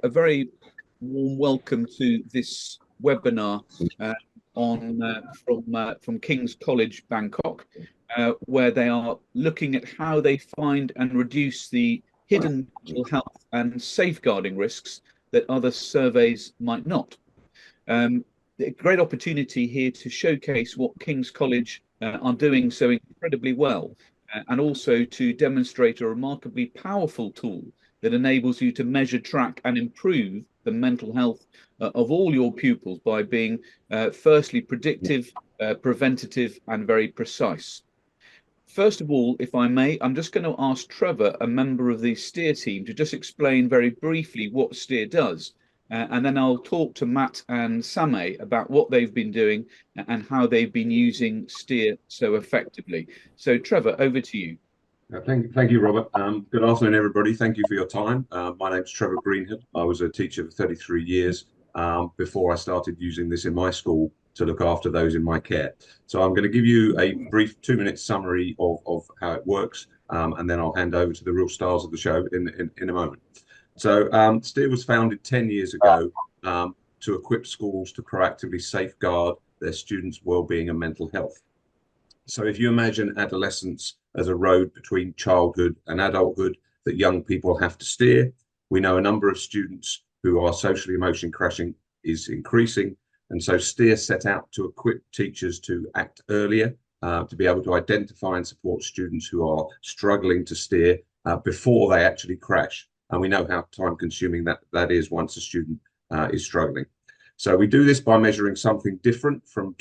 a very warm welcome to this webinar from King's College, Bangkok, where they are looking at how they find and reduce the hidden mental health and safeguarding risks that other surveys might not. A great opportunity here to showcase what King's College are doing so incredibly well, and also to demonstrate a remarkably powerful tool that enables you to measure, track, and improve the mental health of all your pupils by being firstly predictive, preventative, and very precise. First of all, if I may, I'm just going to ask Trevor, a member of the STEER team, to just explain very briefly what STEER does. And then I'll talk to Matt and Same about what they've been doing and how they've been using STEER so effectively. So Trevor, over to you. Thank you, Robert. Good afternoon, everybody. Thank you for your time. My name's Trevor Greenhood. I was a teacher for 33 years before I started using this in my school to look after those in my care. So I'm going to give you a brief 2-minute summary of how it works, and then I'll hand over to the real stars of the show in a moment. So STEER was founded 10 years ago to equip schools to proactively safeguard their students' well-being and mental health. So if you imagine adolescence as a road between childhood and adulthood that young people have to steer, we know a number of students who are socially emotionally crashing is increasing. And so STEER set out to equip teachers to act earlier, to be able to identify and support students who are struggling to steer before they actually crash. And we know how time consuming that is once a student is struggling. So we do this by measuring something different from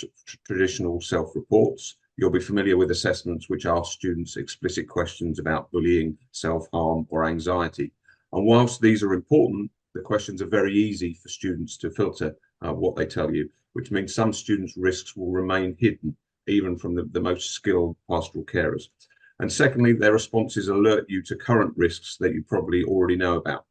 traditional self-reports. You'll be familiar with assessments which ask students explicit questions about bullying, self-harm, or anxiety. And whilst these are important, the questions are very easy for students to filter what they tell you, which means some students' risks will remain hidden, even from the most skilled pastoral carers. And secondly, their responses alert you to current risks that you probably already know about.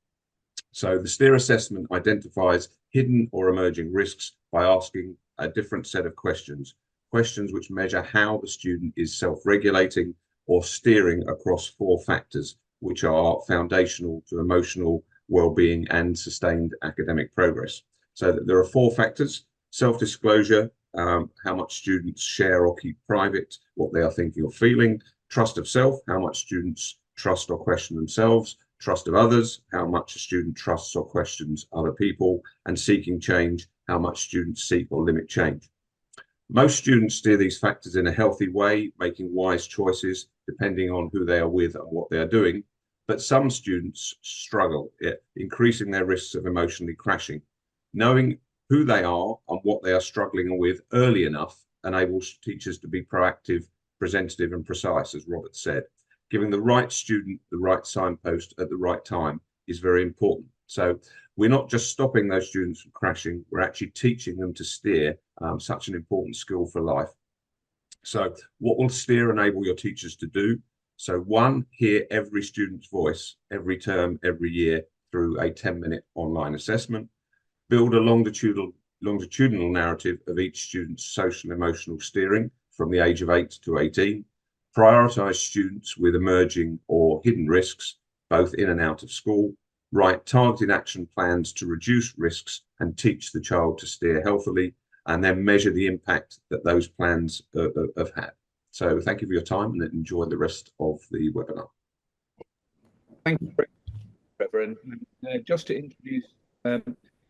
So the STEER assessment identifies hidden or emerging risks by asking a different set of questions which measure how the student is self-regulating or steering across 4 factors, which are foundational to emotional well-being and sustained academic progress. So there are 4 factors: self-disclosure, how much students share or keep private what they are thinking or feeling; trust of self, how much students trust or question themselves; trust of others, how much a student trusts or questions other people; and seeking change, how much students seek or limit change. Most students steer these factors in a healthy way, making wise choices depending on who they are with and what they are doing. But some students struggle, increasing their risks of emotionally crashing. Knowing who they are and what they are struggling with early enough enables teachers to be proactive, presentative, and precise, as Robert said. Giving the right student the right signpost at the right time is very important. So we're not just stopping those students from crashing, we're actually teaching them to steer, such an important skill for life. So what will STEER enable your teachers to do? So 1, hear every student's voice every term, every year through a 10-minute online assessment. Build a longitudinal narrative of each student's social and emotional steering from the age of 8 to 18. Prioritize students with emerging or hidden risks, both in and out of school. Write targeted action plans to reduce risks and teach the child to steer healthily, and then measure the impact that those plans have had. So thank you for your time and enjoy the rest of the webinar. Thank you, Trevor. And just to introduce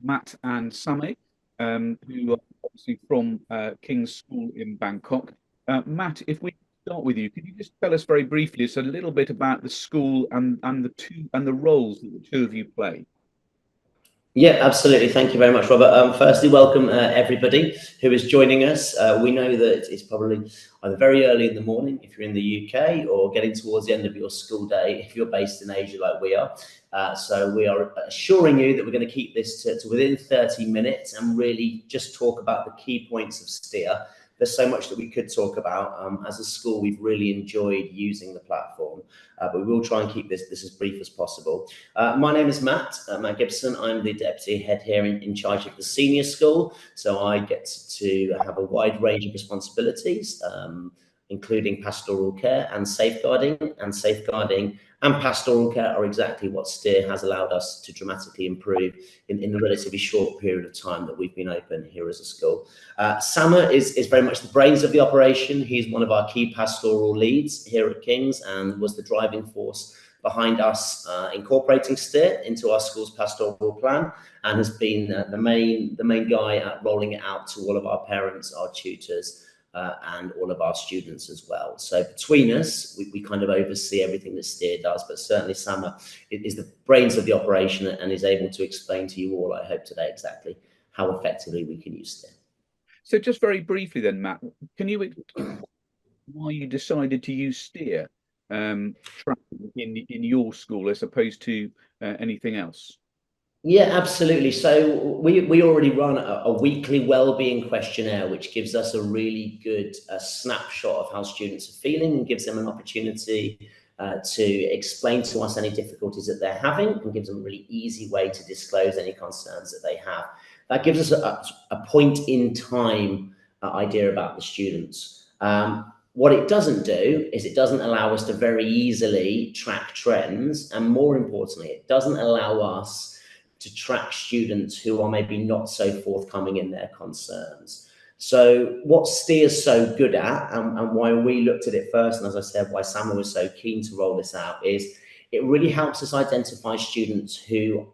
Matt and Same, who are obviously from King's School in Bangkok. Matt, if we start with you, could you just tell us very briefly a little bit about the school and the roles that the 2 of you play? Yeah, absolutely. Thank you very much, Robert. Firstly, welcome everybody who is joining us. We know that it's probably either very early in the morning if you're in the UK, or getting towards the end of your school day if you're based in Asia like we are. So we are assuring you that we're going to keep this to within 30 minutes and really just talk about the key points of STEER. There's so much that we could talk about. As a school, we've really enjoyed using the platform, but we will try and keep this as brief as possible. My name is Matt Gibson. I'm the deputy head here in charge of the senior school. So I get to have a wide range of responsibilities including pastoral care and safeguarding. And safeguarding and pastoral care are exactly what Steer has allowed us to dramatically improve in the relatively short period of time that we've been open here as a school. Sama is very much the brains of the operation. He's one of our key pastoral leads here at King's and was the driving force behind us incorporating Steer into our school's pastoral plan, and has been the main guy at rolling it out to all of our parents, our tutors, and all of our students as well. So between us, we kind of oversee everything that Steer does, but certainly Sama is the brains of the operation and is able to explain to you all, I hope today, exactly how effectively we can use Steer. So just very briefly then, Matt, can you explain why you decided to use Steer tracking in your school as opposed to anything else? Yeah, absolutely. So we already run a weekly wellbeing questionnaire, which gives us a really good snapshot of how students are feeling and gives them an opportunity to explain to us any difficulties that they're having, and gives them a really easy way to disclose any concerns that they have. That gives us a point in time idea about the students. What it doesn't do is it doesn't allow us to very easily track trends, and more importantly, it doesn't allow us to track students who are maybe not so forthcoming in their concerns. So what Steer's so good at, and why we looked at it first, and as I said, why Samuel was so keen to roll this out, is it really helps us identify students who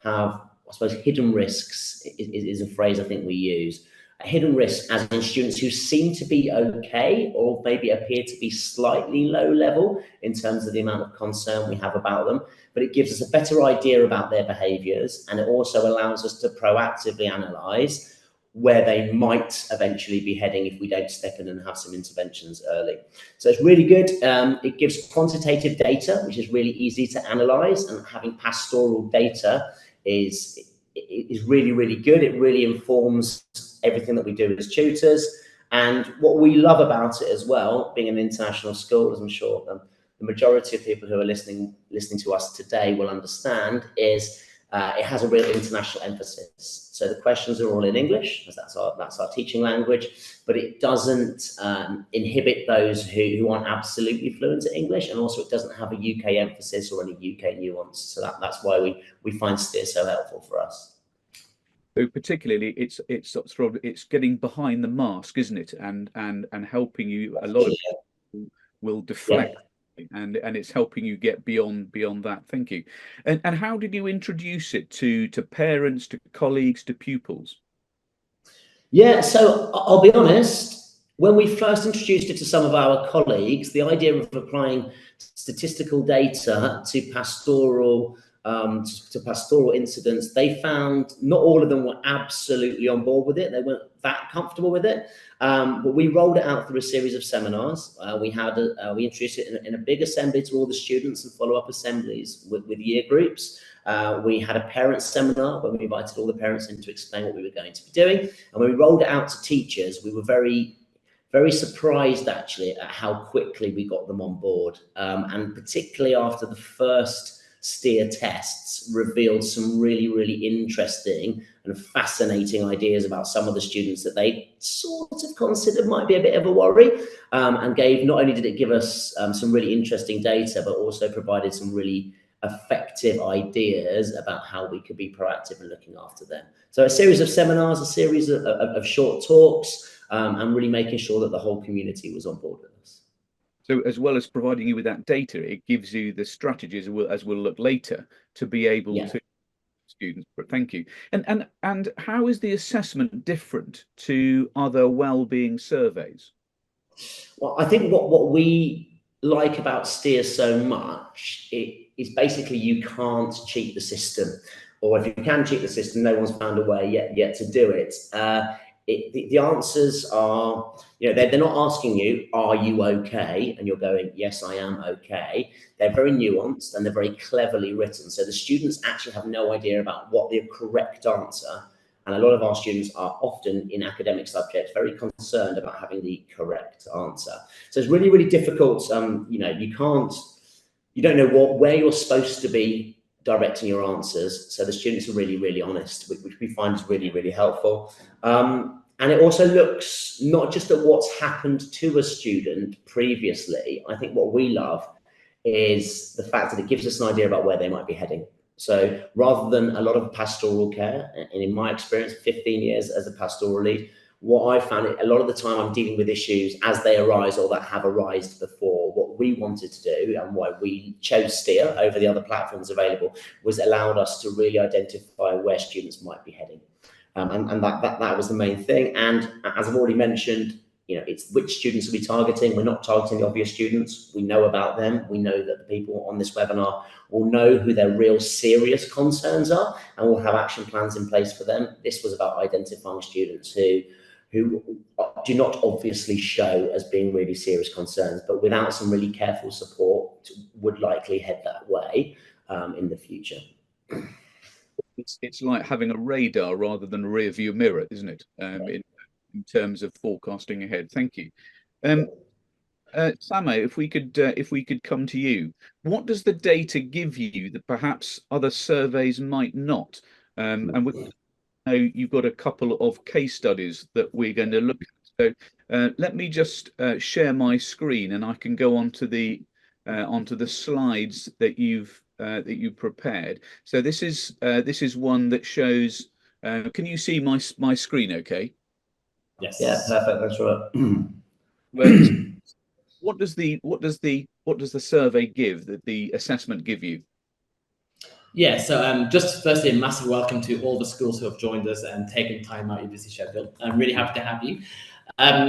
have, I suppose, hidden risks is a phrase I think we use. A hidden risk as in students who seem to be okay or maybe appear to be slightly low level in terms of the amount of concern we have about them, but it gives us a better idea about their behaviours, and it also allows us to proactively analyse where they might eventually be heading if we don't step in and have some interventions early. So it's really good. It gives quantitative data, which is really easy to analyse, and having pastoral data is really, really good. It really informs everything that we do as tutors. And what we love about it as well, being an international school, as I'm sure the majority of people who are listening to us today will understand, is it has a real international emphasis. So the questions are all in English, as that's our teaching language, but it doesn't inhibit those who aren't absolutely fluent in English, and also it doesn't have a UK emphasis or any UK nuance. So that's why we find Steer so helpful for us. So particularly, it's getting behind the mask, isn't it, and helping you. A lot of people will deflect. Yeah. And it's helping you get beyond that. Thank you. And how did you introduce it to parents, to colleagues, to pupils? Yeah, so I'll be honest, when we first introduced it to some of our colleagues, the idea of applying statistical data to pastoral incidents, they found not all of them were absolutely on board with it. They weren't that comfortable with it. But we rolled it out through a series of seminars. We introduced it in a big assembly to all the students and follow-up assemblies with year groups. We had a parents seminar when we invited all the parents in to explain what we were going to be doing. And when we rolled it out to teachers, we were very, very surprised actually at how quickly we got them on board. And particularly after the first Steer tests revealed some really, really interesting and fascinating ideas about some of the students that they sort of considered might be a bit of a worry, and not only did it give us some really interesting data, but also provided some really effective ideas about how we could be proactive in looking after them. So a series of seminars, a series of short talks, and really making sure that the whole community was on board with us. So as well as providing you with that data, it gives you the strategies, as we'll look later, to be able to students. But thank you. And how is the assessment different to other well-being surveys? Well, I think what we like about Steer so much is basically you can't cheat the system, or if you can cheat the system, no one's found a way yet to do it. The answers are, they're not asking you, are you okay? And you're going, yes, I am okay. They're very nuanced and they're very cleverly written. So the students actually have no idea about what the correct answer. And a lot of our students are often in academic subjects very concerned about having the correct answer. So it's really, really difficult. You don't know where you're supposed to be directing your answers. So the students are really, really honest, which we find is really, really helpful. And it also looks not just at what's happened to a student previously. I think what we love is the fact that it gives us an idea about where they might be heading. So rather than a lot of pastoral care, and in my experience, 15 years as a pastoral lead, what I found, a lot of the time I'm dealing with issues as they arise or that have arisen before. What we wanted to do and why we chose Steer over the other platforms available was allowed us to really identify where students might be heading. And that was the main thing. And as I've already mentioned, it's which students are we targeting. We're not targeting the obvious students. We know about them. We know that the people on this webinar will know who their real serious concerns are, and we'll have action plans in place for them. This was about identifying students who do not obviously show as being really serious concerns, but without some really careful support would likely head that way in the future. It's like having a radar rather than a rear view mirror, isn't it? In terms of forecasting ahead. Thank you. Samo, if we could come to you, what does the data give you that perhaps other surveys might not? And we know you've got a couple of case studies that we're going to look at. So let me just share my screen, and I can go onto the slides that you've prepared. So this is one that shows. Can you see my screen? Okay. Yes. Yeah. Perfect. That's right. What does the survey give? That the assessment give you? Yeah, so just firstly, a massive welcome to all the schools who have joined us and taken time out of your busy schedule. I'm really happy to have you.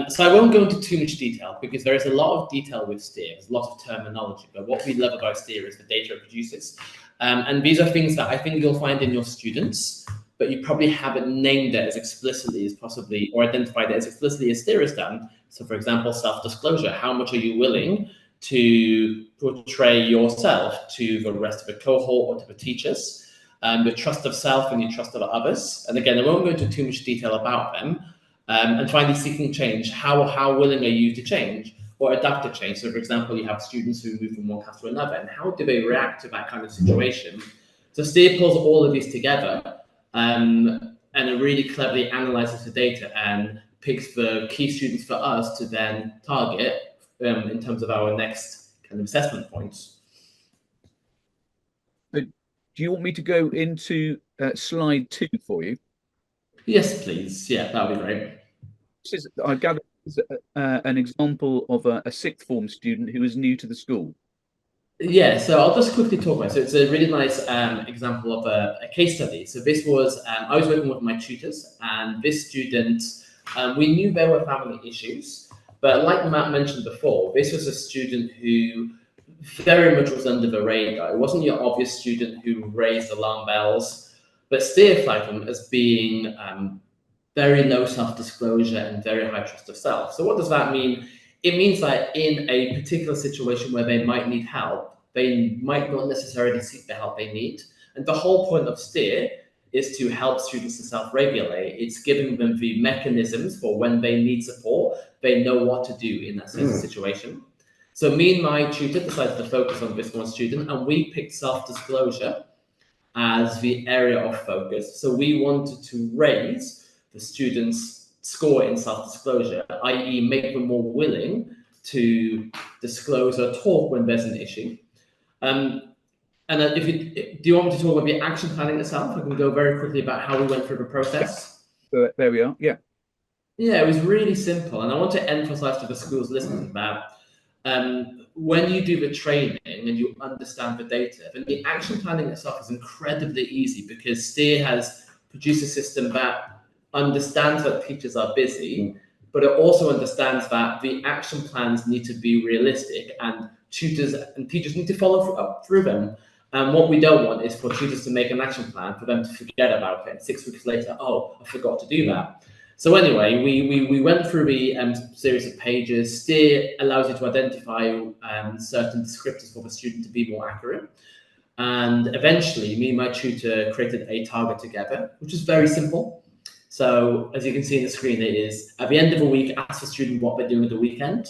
So I won't go into too much detail because there is a lot of detail with Steer. There's a lot of terminology, but what we love about Steer is the data it produces. And these are things that I think you'll find in your students, but you probably haven't named it as explicitly as possibly, or identified it as explicitly as Steer has done. So for example, self-disclosure, how much are you willing to portray yourself to the rest of the cohort or to the teachers, the trust of self and your trust of others. And again, I won't go into too much detail about them. And finally, seeking change. How willing are you to change or adapt to change? So for example, you have students who move from one class to another, and how do they react to that kind of situation? So Steer pulls all of these together and it really cleverly analyzes the data and picks the key students for us to then target in terms of our next kind of assessment points. Do you want me to go into slide 2 for you? Yes, please. Yeah, that would be great. This is, I gather, an example of a sixth form student who is new to the school. Yeah, so I'll just quickly talk about it. So it's a really nice example of a case study. So this was, I was working with my tutors, and this student, we knew there were family issues, but like Matt mentioned before, this was a student who very much was under the radar. It wasn't your obvious student who raised alarm bells, but Steer flagged them as being very low self-disclosure and very high trust of self. So what does that mean? It means that in a particular situation where they might need help, they might not necessarily seek the help they need. And the whole point of Steer is to help students to self-regulate. It's giving them the mechanisms for when they need support, they know what to do in that situation. So me and my tutor decided to focus on this one student, and we picked self-disclosure as the area of focus. So we wanted to raise the students' score in self-disclosure, i.e. make them more willing to disclose or talk when there's an issue. And do you want me to talk about the action planning itself? I can go very quickly about how we went through the process. So there we are. Yeah. Yeah, it was really simple. And I want to emphasize to the schools listening that when you do the training and you understand the data, then the action planning itself is incredibly easy because Steer has produced a system that understands that teachers are busy, but it also understands that the action plans need to be realistic and tutors and teachers need to follow through them. And what we don't want is for tutors to make an action plan for them to forget about it. And 6 weeks later, oh, I forgot to do that. So anyway, we went through the series of pages. Steer allows you to identify certain descriptors for the student to be more accurate. And eventually, me and my tutor created a target together, which is very simple. So as you can see on the screen, it is at the end of a week, ask the student what they're doing at the weekend,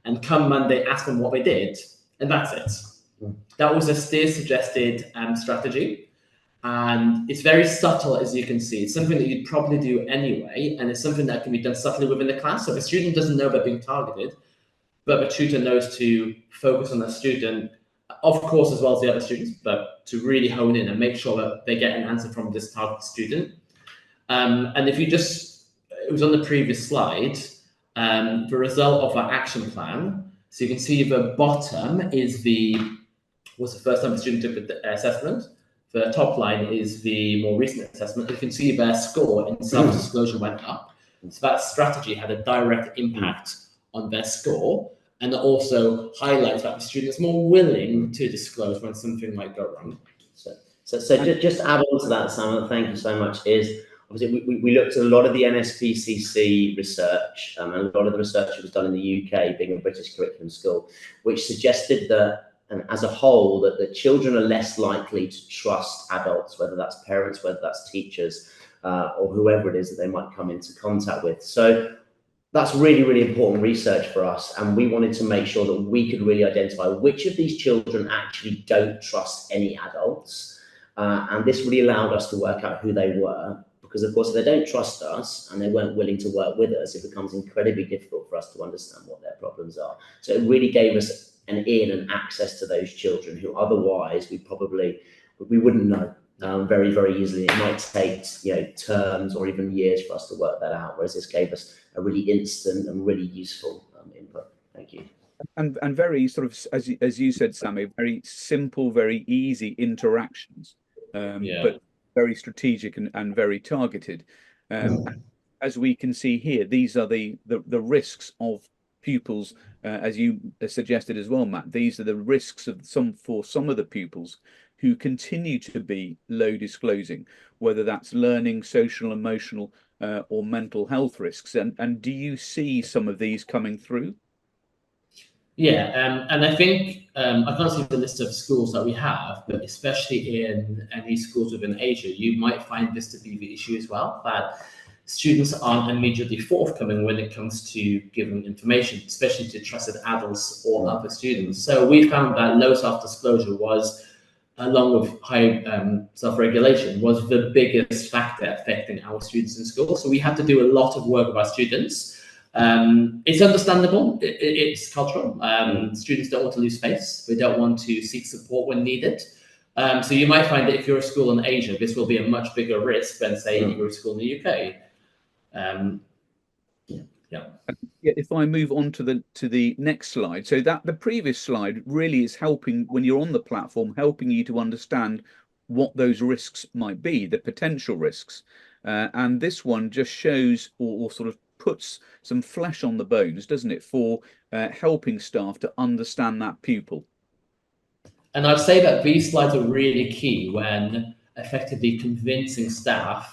and come Monday, ask them what they did, and that's it. That was a Steer suggested strategy. And it's very subtle, as you can see. It's something that you'd probably do anyway, and it's something that can be done subtly within the class. So if a student doesn't know they're being targeted, but the tutor knows to focus on the student, of course, as well as the other students, but to really hone in and make sure that they get an answer from this targeted student. And if you just, it was on the previous slide, the result of our action plan. So you can see the bottom is was the first time the student took the assessment. The top line is the more recent assessment. You can see their score in self-disclosure went up. So that strategy had a direct impact on their score, and it also highlights that the student is more willing to disclose when something might go wrong. So just to add on to that, Sam, thank you so much, is obviously we looked at a lot of the NSPCC research, and a lot of the research that was done in the UK, being a British curriculum school, which suggested that, and as a whole, that children are less likely to trust adults, whether that's parents, whether that's teachers, or whoever it is that they might come into contact with. So that's really, really important research for us. And we wanted to make sure that we could really identify which of these children actually don't trust any adults. And this really allowed us to work out who they were. Because, of course, if they don't trust us and they weren't willing to work with us, it becomes incredibly difficult for us to understand what their problems are. So it really gave us an in and access to those children who otherwise we wouldn't know very, very easily. It might take terms or even years for us to work that out, whereas this gave us a really instant and really useful input. Thank you. And very sort of, as you said, Sammy, very simple, very easy interactions, but very strategic and very targeted. As we can see here, these are the risks of pupils, as you suggested as well, Matt. These are the risks of for some of the pupils who continue to be low disclosing, whether that's learning, social, emotional, or mental health risks. And do you see some of these coming through? Yeah, and I think I can't see the list of schools that we have, but especially in any schools within Asia, you might find this to be the issue as well, that students aren't immediately forthcoming when it comes to giving information, especially to trusted adults or other students. So we found that low self-disclosure was, along with high self-regulation, was the biggest factor affecting our students in school. So we had to do a lot of work with our students. It's understandable, it's cultural. Students don't want to lose face. They don't want to seek support when needed. So you might find that if you're a school in Asia, this will be a much bigger risk than, say, if you're a school in the UK. If I move on to the next slide, so that the previous slide really is helping when you're on the platform, helping you to understand what those risks might be, the potential risks. And this one just shows or sort of puts some flesh on the bones, doesn't it, for helping staff to understand that pupil. And I'd say that these slides are really key when effectively convincing staff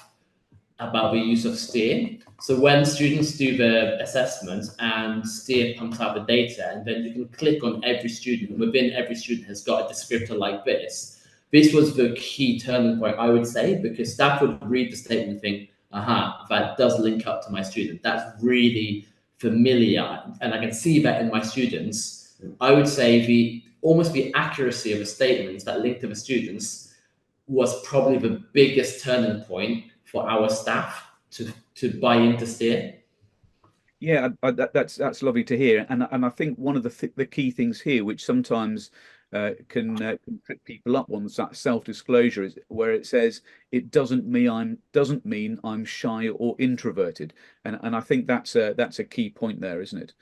about the use of STEER. So when students do the assessment and STEER pumps out the data, and then you can click on every student, within every student has got a descriptor like this. This was the key turning point, I would say, because staff would read the statement and think, aha, that does link up to my student. That's really familiar. And I can see that in my students. I would say almost the accuracy of the statements that link to the students was probably the biggest turning point for our staff to buy into STEER. Yeah, that's lovely to hear, and I think one of the key things here, which sometimes can trip people up on that self-disclosure, is where it says it doesn't mean I'm shy or introverted, and I think that's a key point there, isn't it?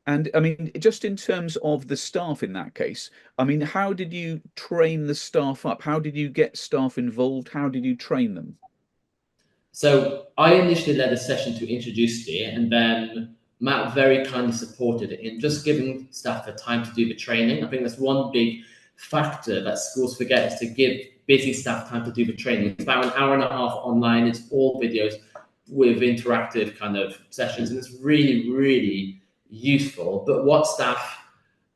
And I mean, just in terms of the staff in that case, I mean, how did you train the staff up? How did you get staff involved? How did you train them? So I initially led a session to introduce STEER, and then Matt very kindly supported it in just giving staff the time to do the training. I think that's one big factor that schools forget, is to give busy staff time to do the training. It's about an hour and a half online. It's all videos with interactive kind of sessions, and it's really, really useful. But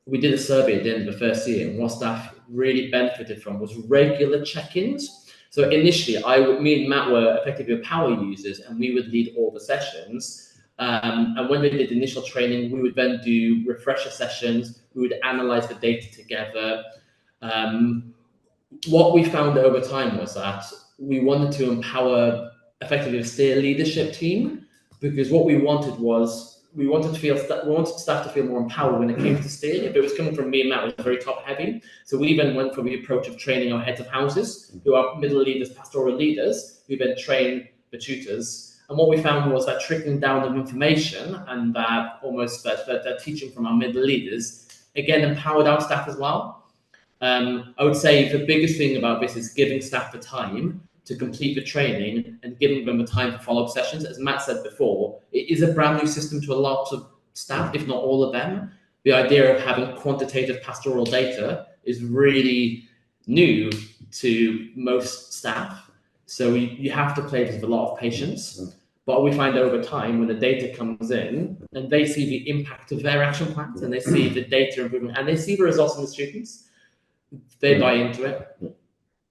we did a survey at the end of the first year, and what staff really benefited from was regular check-ins. So initially, me and Matt were effectively power users, and we would lead all the sessions. And when they did initial training, we would then do refresher sessions. We would analyze the data together. what we found over time was that we wanted to empower effectively the steer leadership team, because what we wanted was we wanted staff to feel more empowered when it came to steer. If it was coming from me and Matt, it was very top heavy. So we then went for the approach of training our heads of houses, who are middle leaders, pastoral leaders, who then train the tutors. And what we found was that trickling down of information and that almost that teaching from our middle leaders again empowered our staff as well. I would say the biggest thing about this is giving staff the time to complete the training and giving them the time for follow-up sessions. As Matt said before, it is a brand new system to a lot of staff, if not all of them. The idea of having quantitative pastoral data is really new to most staff. So you have to play this with a lot of patience. But we find over time, when the data comes in and they see the impact of their action plans and they see the data improvement and they see the results in the students, they buy into it.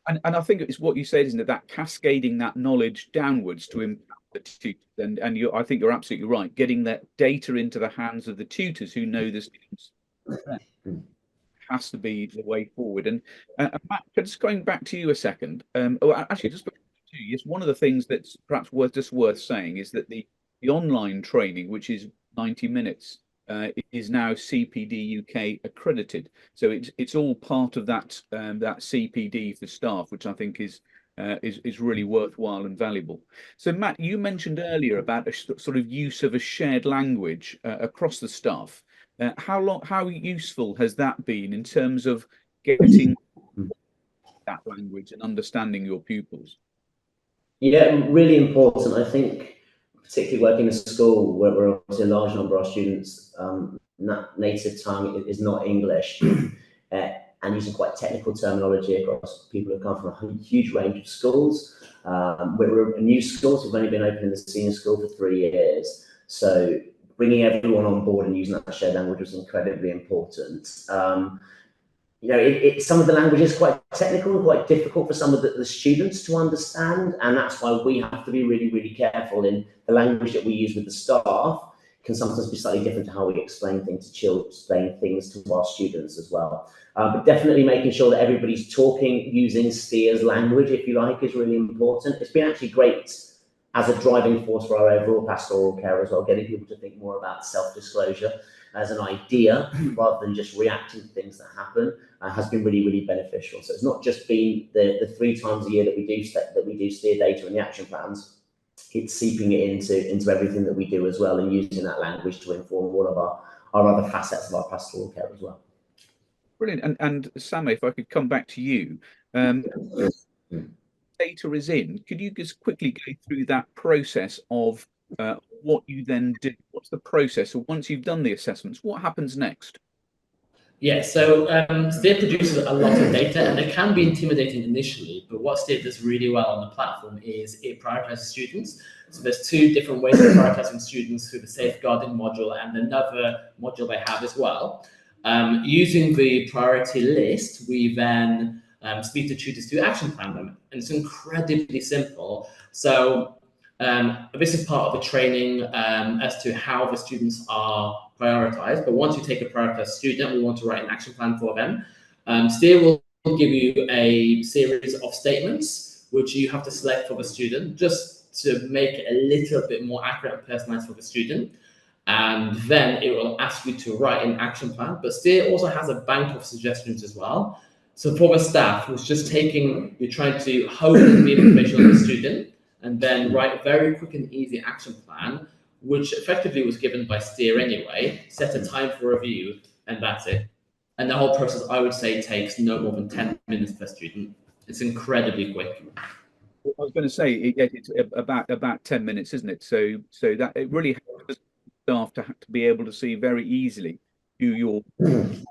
And I think it's what you said, isn't it? That cascading that knowledge downwards to impact the tutors. And I think you're absolutely right. Getting that data into the hands of the tutors who know the students has to be the way forward. And Matt, just going back to you a second. Actually, just before you, yes, one of the things that's perhaps worth saying is that the online training, which is 90 minutes, is now CPD UK accredited. So it's all part of that that CPD for staff, which I think is really worthwhile and valuable. So Matt, you mentioned earlier about a sort of use of a shared language across the staff. How useful has that been in terms of getting that language and understanding your pupils? Yeah, really important. I think, particularly working in a school where obviously a large number of our students' native tongue is not English, and using quite technical terminology across people who come from a huge range of schools. We're a new school, so we've only been open in the senior school for 3 years. So bringing everyone on board and using that shared language was incredibly important. Some of the language is quite technical and quite difficult for some of the students to understand, and that's why we have to be really, really careful in the language that we use with the staff. Can sometimes be slightly different to how we explain things to children, explain things to our students as well. But definitely making sure that everybody's talking using Steer's language, if you like, is really important. It's been actually great as a driving force for our overall pastoral care as well, getting people to think more about self-disclosure as an idea rather than just reacting to things that happen, has been really, really beneficial. So it's not just been the 3 times a year that we do steer data and the action plans. It's seeping it into everything that we do as well, and using that language to inform all of our other facets of our pastoral care as well. Brilliant. And Sam, if I could come back to you, data is in. Could you just quickly go through that process of what you then do? What's the process? So once you've done the assessments, what happens next? Yeah, so Steer produces a lot of data, and it can be intimidating initially, but what Steer does really well on the platform is it prioritizes students. So there's 2 different ways of prioritizing students through the safeguarding module and another module they have as well. Using the priority list, we then speak to tutors to action plan them, and it's incredibly simple. So this is part of the training as to how the students are prioritized. But once you take a prioritized student, we want to write an action plan for them. Steer will give you a series of statements which you have to select for the student, just to make it a little bit more accurate and personalized for the student. And then it will ask you to write an action plan. But Steer also has a bank of suggestions as well. So for the staff who's just you're trying to hone in the information on the student and then write a very quick and easy action plan, which effectively was given by Steer anyway, set a time for review, and that's it. And the whole process, I would say, takes no more than 10 minutes per student. It's incredibly quick. I was going to say it's about 10 minutes, isn't it? So that it really helps staff to be able to see very easily who your students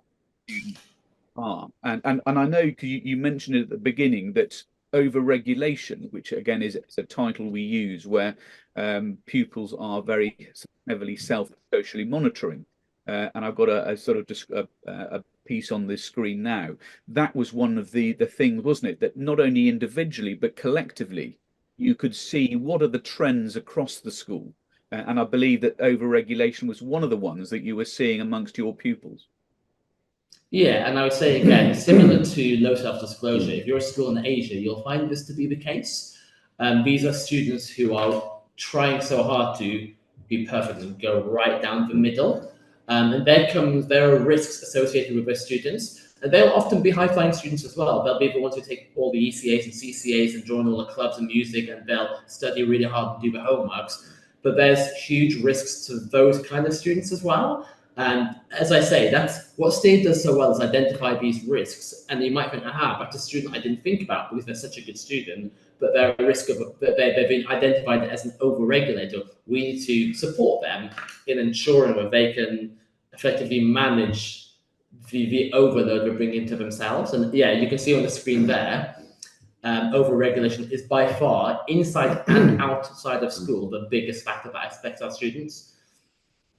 are. And I know you mentioned it at the beginning that over-regulation, which again is a title we use, where pupils are very heavily socially monitoring. And I've got a sort of just a piece on this screen now. That was one of the things, wasn't it? That not only individually but collectively, you could see what are the trends across the school. And I believe that over-regulation was one of the ones that you were seeing amongst your pupils. Yeah, and I would say again, similar to low self-disclosure, if you're a school in Asia, you'll find this to be the case. These are students who are trying so hard to be perfect and go right down the middle. And there are risks associated with those students. And they'll often be high-flying students as well. They'll be the ones who take all the ECAs and CCAs and join all the clubs and music, and they'll study really hard and do the homeworks. But there's huge risks to those kind of students as well. And as I say, that's what STEER does so well, is identify these risks. And you might think, aha, that's a student I didn't think about because they're such a good student, but they're a risk of, they've been identified as an overregulator. We need to support them in ensuring that they can effectively manage the overload they bring into themselves. And yeah, you can see on the screen there, overregulation is by far, inside and outside of school, the biggest factor that affects our students.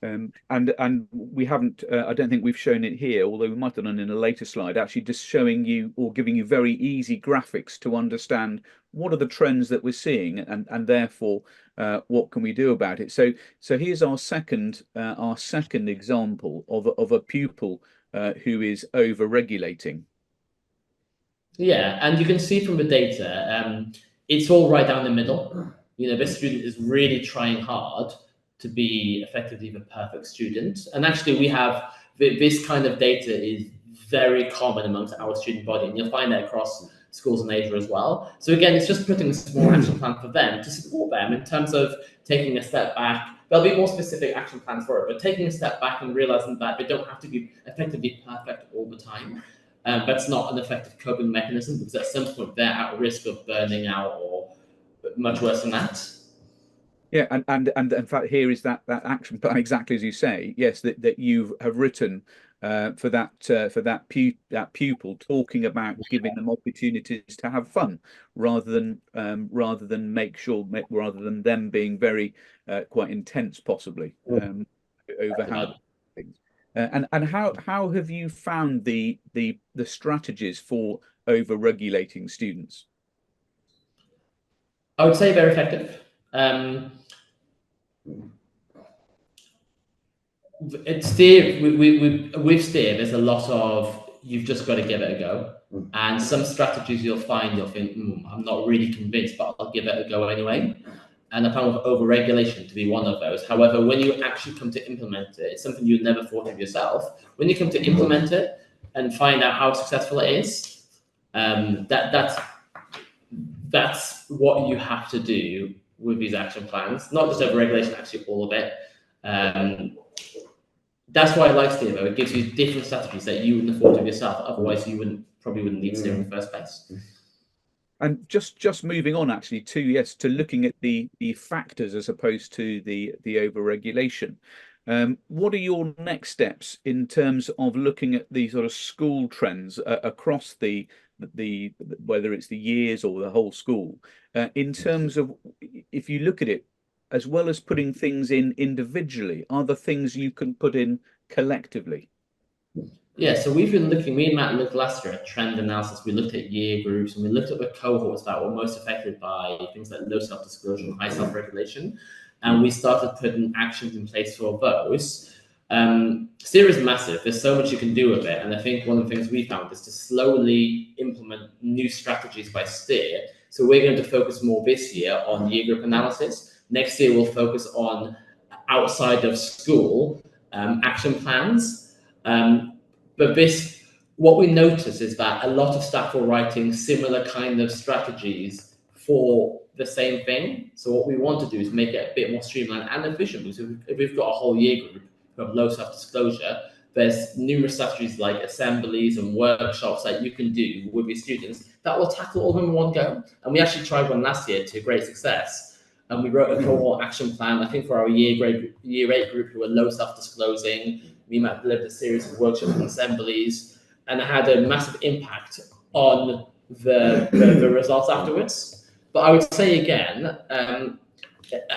And we haven't, I don't think we've shown it here, although we might have done it in a later slide, actually just showing you or giving you very easy graphics to understand what are the trends that we're seeing, and therefore what can we do about it. So here's our second example of a pupil who is over-regulating. Yeah, and you can see from the data, it's all right down the middle. You know, this student is really trying hard to be effectively the perfect student. And actually, we have this kind of data is very common amongst our student body, and you'll find that across schools in Asia as well. So again, it's just putting a small action plan for them to support them in terms of taking a step back. There'll be more specific action plans for it, but taking a step back and realizing that they don't have to be effectively perfect all the time. That's not an effective coping mechanism, because at some point they're at risk of burning out or much worse than that. Yeah, and in fact, here is that action plan exactly as you say. Yes, that you have written for that pupil, talking about giving them opportunities to have fun, rather than them being very quite intense, possibly over how things. And how have you found the strategies for over regulating students? I would say very effective. It's Steer, with Steer, there's a lot of you've just got to give it a go. And some strategies you'll think, I'm not really convinced, but I'll give it a go anyway. And I found over-regulation to be one of those. However, when you actually come to implement it, it's something you never thought of yourself. When you come to implement it and find out how successful it is, that's what you have to do with these action plans. Not just over-regulation, actually all of it. That's why I like Steer, though. It gives you different strategies that you wouldn't have thought of yourself. Otherwise, you probably wouldn't need Steer in the first place. And just moving on actually to looking at the factors as opposed to the over-regulation. What are your next steps in terms of looking at the sort of school trends across the whether it's the years or the whole school, in terms of, if you look at it, as well as putting things in individually, are there things you can put in collectively? Yeah, so we and Matt looked last year at trend analysis. We looked at year groups, and we looked at the cohorts that were most affected by things like low self-disclosure and high self-regulation. And we started putting actions in place for those. Steer is massive. There's so much you can do with it. And I think one of the things we found is to slowly implement new strategies by Steer. So we're going to focus more this year on year group analysis. Next year, we'll focus on outside of school action plans. But what we notice is that a lot of staff are writing similar kind of strategies for the same thing. So what we want to do is make it a bit more streamlined and efficient. Because if we've got a whole year group of low self-disclosure, there's numerous strategies like assemblies and workshops that you can do with your students that will tackle all of them in one go. And we actually tried one last year to great success. And we wrote a cohort action plan, I think, for our year 8 group who were low self-disclosing. We might deliver a series of workshops and assemblies, and it had a massive impact on the results afterwards. But I would say again, and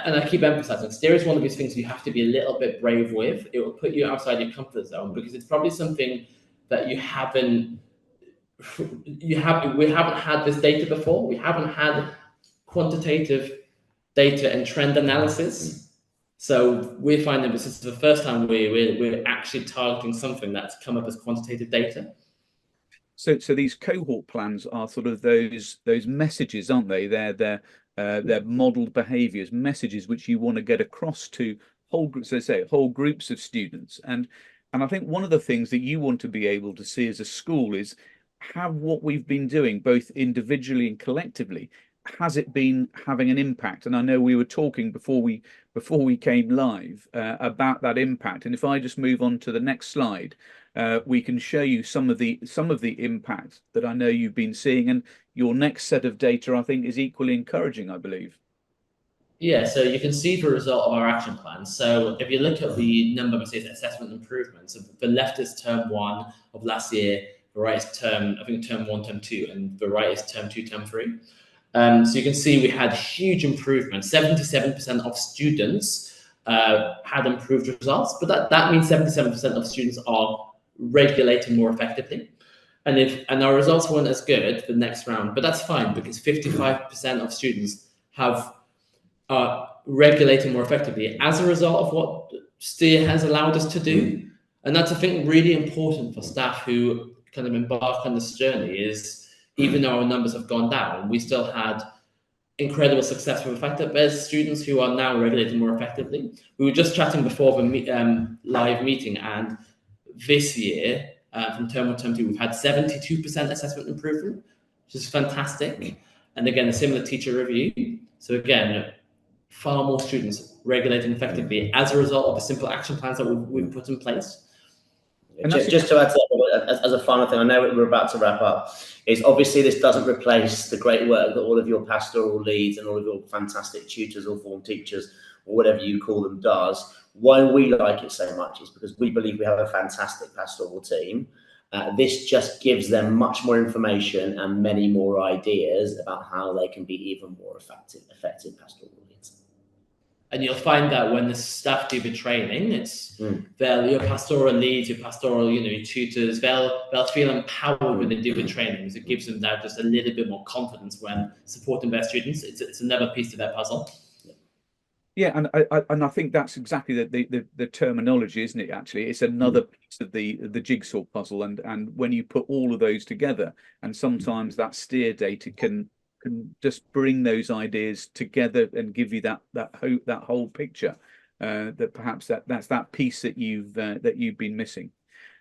I keep emphasizing, Steer is one of these things you have to be a little bit brave with. It will put you outside your comfort zone, because it's probably something that we haven't had this data before. We haven't had quantitative data and trend analysis So we're finding this is the first time we're actually targeting something that's come up as quantitative data. So these cohort plans are sort of those messages, aren't they? They're modelled behaviours, messages which you want to get across to whole groups, as I say, whole groups of students. And I think one of the things that you want to be able to see as a school is have what we've been doing, both individually and collectively, has it been having an impact? And I know we were talking before we came live about that impact. And if I just move on to the next slide, we can show you some of the impact that I know you've been seeing, and your next set of data I think is equally encouraging, I believe. Yeah, so you can see the result of our action plan. So if you look at the number of assessment improvements, so the left is term 1 of last year, the right is term 1, term 2, and the right is term 2, term 3. So you can see we had huge improvements. 77% of students had improved results, but that means 77% of students are regulating more effectively. And our results weren't as good the next round, but that's fine because 55% of students are regulating more effectively as a result of what STEER has allowed us to do. And that's, I think, really important for staff who kind of embark on this journey is even though our numbers have gone down, we still had incredible success from the fact that there's students who are now regulating more effectively. We were just chatting before the live meeting, and this year, from term 1, term 2, we've had 72% assessment improvement, which is fantastic. And again, a similar teacher review. So again, far more students regulating effectively as a result of the simple action plans that we've put in place. And just to add to that, as a final thing, I know we're about to wrap up, is obviously this doesn't replace the great work that all of your pastoral leads and all of your fantastic tutors or form teachers or whatever you call them does. Why we like it so much is because we believe we have a fantastic pastoral team. This just gives them much more information and many more ideas about how they can be even more effective pastoral leads. And you'll find that when the staff do the training, it's your pastoral leads, your pastoral, your tutors, they'll feel empowered when they do the training because it gives them now just a little bit more confidence when supporting their students. It's another piece to their puzzle. Yeah, and I think that's exactly the terminology, isn't it? Actually, it's another piece of the jigsaw puzzle, and when you put all of those together, and sometimes that STEER data can just bring those ideas together and give you that whole picture. That perhaps that's that piece that you've been missing.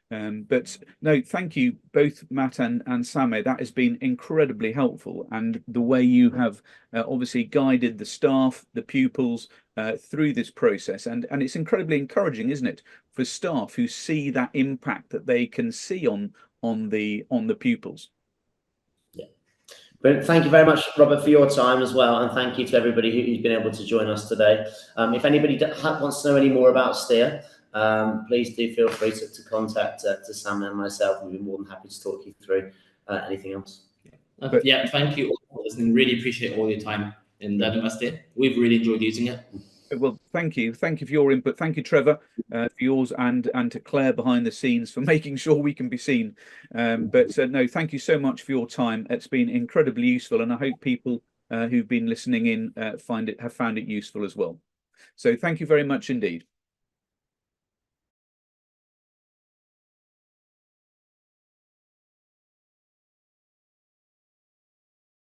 But no, thank you both, Matt and Sameh. That has been incredibly helpful, and the way you have obviously guided the staff, the pupils through this process, and it's incredibly encouraging, isn't it, for staff who see that impact that they can see on the pupils. But thank you very much, Robert, for your time as well, and thank you to everybody who's been able to join us today. If anybody wants to know any more about STEER, please do feel free to contact to Sam and myself. We'll be more than happy to talk you through anything else. Yeah, thank you all for listening. Really appreciate all your time in learning STEER. We've really enjoyed using it. Well, thank you for your input. Thank you, Trevor, for yours, and to Claire behind the scenes for making sure we can be seen. But no, thank you so much for your time. It's been incredibly useful, and I hope people who've been listening in have found it useful as well. So thank you very much indeed.